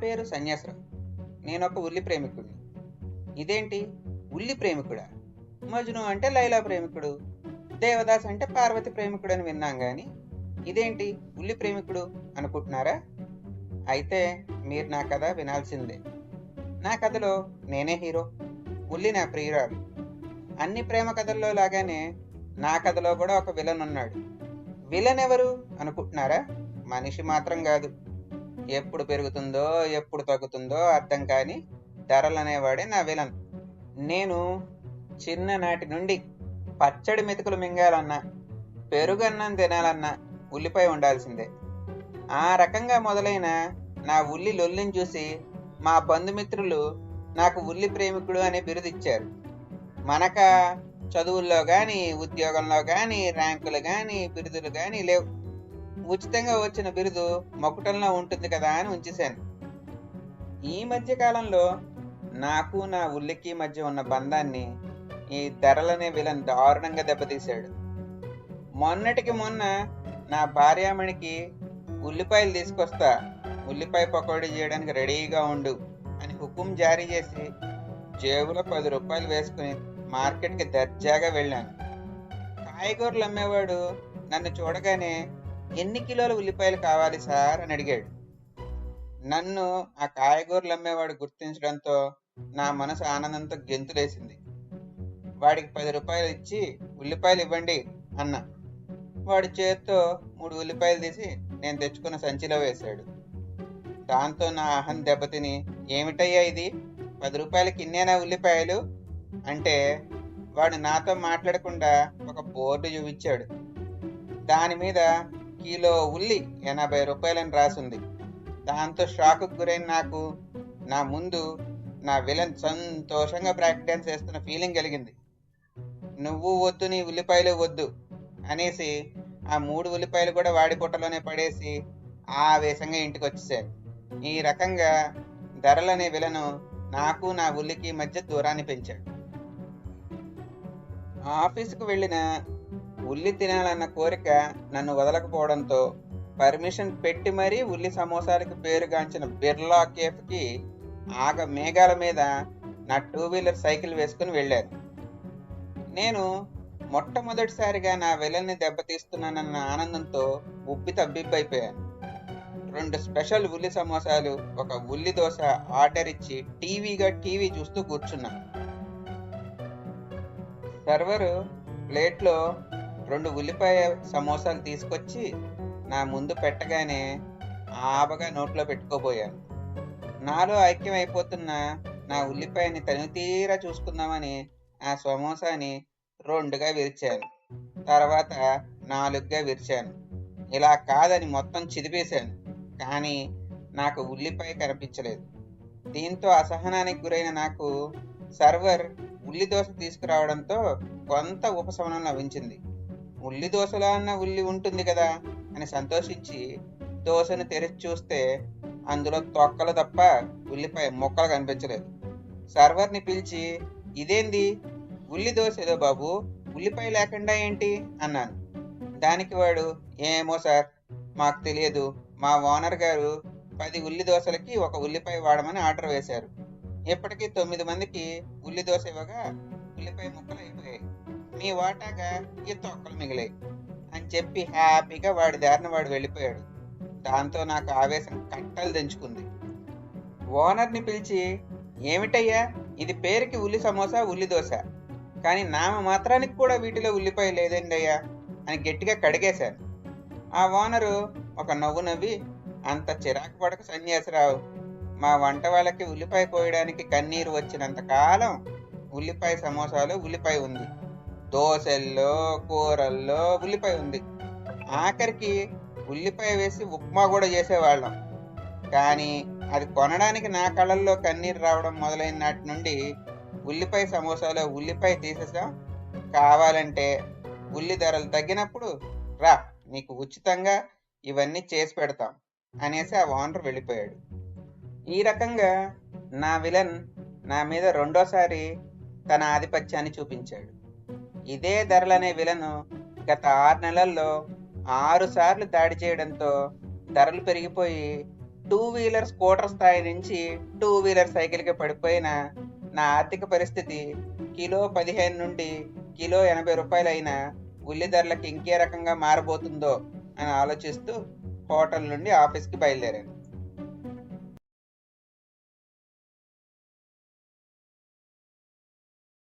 పేరు సన్యాసరావు. నేనొక ఉల్లి ప్రేమికుడిని. ఇదేంటి ఉల్లి ప్రేమికుడా? మజ్ను అంటే లైలా ప్రేమికుడు, దేవదాస్ అంటే పార్వతి ప్రేమికుడు అని విన్నాం గాని ఇదేంటి ఉల్లి ప్రేమికుడు అనుకుంటున్నారా? అయితే మీరు నా కథ వినాల్సిందే. నా కథలో నేనే హీరో, ఉల్లి నా ప్రియురాలు. అన్ని ప్రేమ కథల్లో లాగానే నా కథలో కూడా ఒక విలన్ ఉన్నాడు. విలన్ ఎవరు అనుకుంటున్నారా? మనిషి మాత్రం కాదు. ఎప్పుడు పెరుగుతుందో ఎప్పుడు తగ్గుతుందో అర్థం కాని ధరలు అనేవాడే నా విలన్. నేను చిన్ననాటి నుండి పచ్చడి మెతుకులు మింగాలన్నా, పెరుగన్నం తినాలన్నా ఉల్లిపాయ ఉండాల్సిందే. ఆ రకంగా మొదలైన నా ఉల్లి లొల్లిని చూసి మా బంధుమిత్రులు నాకు ఉల్లి ప్రేమికుడు అనే బిరుదిచ్చారు. మనక చదువుల్లో కానీ ఉద్యోగంలో కానీ ర్యాంకులు కానీ బిరుదులు కానీ లేవు. ఉచితంగా వచ్చిన బిరుదు మొక్కటంలో ఉంటుంది కదా అని ఉంచేశాను. ఈ మధ్య కాలంలో నాకు నా ఉల్లికి మధ్య ఉన్న బంధాన్ని ఈ ధరలనే విలన్ దారుణంగా దెబ్బతీశాడు. మొన్నటికి మొన్న నా భార్యామణికి ఉల్లిపాయలు తీసుకొస్తా, ఉల్లిపాయ పకోడీ చేయడానికి రెడీగా ఉండు అని హుకుం జారీ చేసి జేబులో 10 రూపాయలు వేసుకుని మార్కెట్కి దర్జాగా వెళ్ళాను. కాయగూరలు అమ్మేవాడు నన్ను చూడగానే ఎన్ని కిలోల ఉల్లిపాయలు కావాలి సార్ అని అడిగాడు. నన్ను ఆ కాయగూరలు అమ్మేవాడు గుర్తించడంతో నా మనసు ఆనందంతో గెంతులేసింది. వాడికి 10 రూపాయలు ఇచ్చి ఉల్లిపాయలు ఇవ్వండి అన్నా. వాడి చేత్తో 3 ఉల్లిపాయలు తీసి నేను తెచ్చుకున్న సంచిలో వేశాడు. దాంతో నా అహం దెబ్బతిని, ఏమిటయ్యా ఇది, 10 రూపాయలకి ఇన్నేనా ఉల్లిపాయలు అంటే వాడు నాతో మాట్లాడకుండా ఒక బోర్డు చూపించాడు. దాని మీద కిలో ఉల్లి 80 రూపాయలని రాసుంది. దాంతో షాకు గురైన నాకు నా ముందు నా విలన్ సంతోషంగా బ్రేక్ డాన్స్ చేస్తున్న ఫీలింగ్ కలిగింది. నువ్వు వద్దు, నీ ఉల్లిపాయలు వద్దు అనేసి ఆ 3 ఉల్లిపాయలు కూడా వాడి పొట్టలోనే పడేసి ఆవేశంగా ఇంటికి వచ్చేసాను. ఈ రకంగా ధరలనే విలను నాకు నా ఉల్లికి మధ్య దూరాన్ని పెంచాడు. ఆఫీసుకు వెళ్ళిన ఉల్లి తినాలన్న కోరిక నన్ను వదలకపోవడంతో పర్మిషన్ పెట్టి మరీ ఉల్లి సమోసాలకు పేరుగాంచిన బిర్లా కేఫ్కి ఆగ మేఘాల మీద నా 2 వీలర్ సైకిల్ వేసుకుని వెళ్ళాను. నేను మొట్టమొదటిసారిగా నా విలన్ని దెబ్బతీస్తున్నానన్న ఆనందంతో ఉబ్బి తబ్బిబ్బైపోయాను. 2 స్పెషల్ ఉల్లి సమోసాలు, ఒక ఉల్లి దోశ ఆర్డర్ ఇచ్చి టీవీ చూస్తూ కూర్చున్నాను. సర్వరు ప్లేట్లో 2 ఉల్లిపాయ సమోసాలు తీసుకొచ్చి నా ముందు పెట్టగానే ఆబగా నోట్లో పెట్టుకోబోయాను. నాలో ఐక్యం అయిపోతున్న నా ఉల్లిపాయని తనితీరా చూసుకుందామని ఆ సమోసాని 2గా విరిచాను. తర్వాత 4గా విరిచాను. ఇలా కాదని మొత్తం చిదిపేశాను. కానీ నాకు ఉల్లిపాయ కనిపించలేదు. దీంతో అసహనానికి గురైన నాకు సర్వర్ ఉల్లి దోశ తీసుకురావడంతో కొంత ఉపశమనం లభించింది. ఉల్లి దోశలో అన్న ఉల్లి ఉంటుంది కదా అని సంతోషించి దోశను తెరిచి చూస్తే అందులో తొక్కలు తప్ప ఉల్లిపాయ ముక్కలు కనిపించలేదు. సర్వర్ని పిలిచి, ఇదేంది ఉల్లి దోశ ఏదో బాబు, ఉల్లిపాయ లేకుండా ఏంటి అన్నాను. దానికి వాడు, ఏమో సార్, మాకు తెలియదు, మా ఓనర్ గారు 10 ఉల్లి దోశలకి 1 ఉల్లిపాయ వాడమని ఆర్డర్ వేశారు. ఇప్పటికీ 9 మందికి ఉల్లి దోశ ఇవ్వగా ఉల్లిపాయ ముక్కలు అయిపోయాయి. మీ వాటాగా ఈ తొక్కలు మిగిలాయి అని చెప్పి హ్యాపీగా వాడి దారిన వాడు వెళ్ళిపోయాడు. దాంతో నాకు ఆవేశం కట్టలు దంచుకుంది. ఓనర్ని పిలిచి, ఏమిటయ్యా ఇది పేరుకి ఉల్లి సమోసా ఉల్లి దోశ, కానీ నామ మాత్రానికి కూడా వీటిలో ఉల్లిపాయ లేదండి అయ్యా అని గట్టిగా కడిగేశాను. ఆ ఓనరు ఒక నవ్వు నవ్వి, అంత చిరాకు పడక సన్యాసిరావు, మా వంట వాళ్ళకి ఉల్లిపాయ పోయడానికి కన్నీరు వచ్చినంత కాలం ఉల్లిపాయ సమోసాలో ఉల్లిపాయ ఉంది, దోశల్లో కూరల్లో ఉల్లిపాయ ఉంది, ఆఖరికి ఉల్లిపాయ వేసి ఉప్మా కూడా చేసేవాళ్ళం. కానీ అది కొనడానికి నా కళ్ళల్లో కన్నీరు రావడం మొదలైన నాటి నుండి ఉల్లిపాయ సమోసాలో ఉల్లిపాయ తీసేసాం. కావాలంటే ఉల్లి ధరలు తగ్గినప్పుడు రా, నీకు ఉచితంగా ఇవన్నీ చేసి పెడతాం అనేసి ఆ ఓనర్ వెళ్ళిపోయాడు. ఈ రకంగా నా విలన్ నా మీద రెండోసారి తన ఆధిపత్యాన్ని చూపించాడు. ఇదే ధరలనే విలను గత 6 నెలల్లో 6 సార్లు దాడి చేయడంతో ధరలు పెరిగిపోయి టూ వీలర్ స్కూటర్ స్థాయి నుంచి టూ వీలర్ సైకిల్కి పడిపోయిన నా ఆర్థిక పరిస్థితి కిలో 15 నుండి కిలో 80 రూపాయలు అయిన ఉల్లి ధరలకు ఇంకే రకంగా మారబోతుందో అని ఆలోచిస్తూ హోటల్ నుండి ఆఫీస్కి బయలుదేరాను.